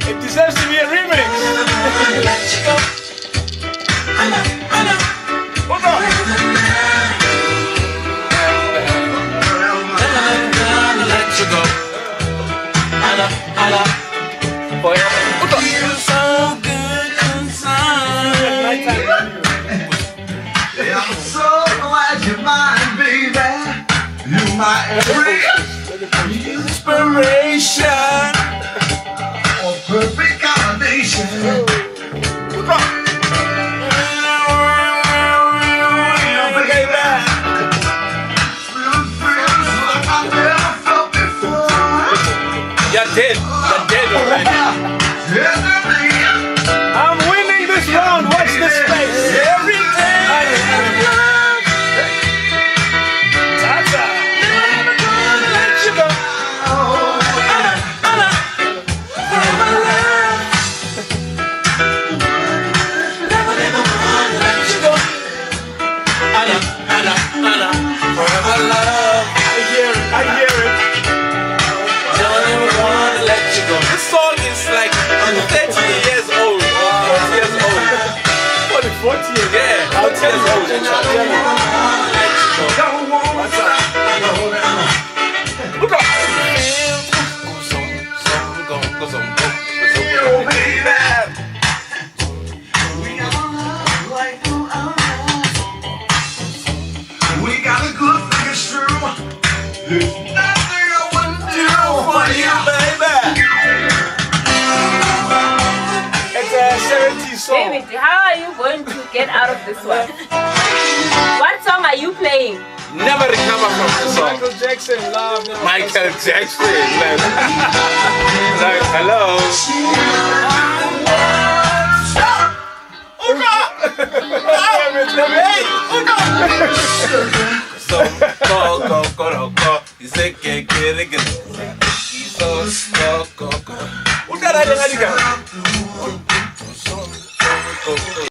It deserves to be a remix. Hold on. Let you go. Forever. Feel so good inside. I'm so glad you're mine, baby. You're my every inspiration. Perfect combination. You're dead already. I'm winning this round. Watch the space. Every day. Tata. Let you go. Forever love. I hear it. Don't ever wanna let you go. This song is like 30 years old. 40 years old. 40 years? Yeah, 40 years old. Don't wanna let you go. Look up. We got a good thing, it's true. There's nothing I wouldn't do for you, baby. It's a 70s song. David, how are you going to get out of this one? What song are you playing? Never recover from the song. Michael Jackson, love. Michael Jackson, man. Like, hello. So, go. Dice que quiere que... Go.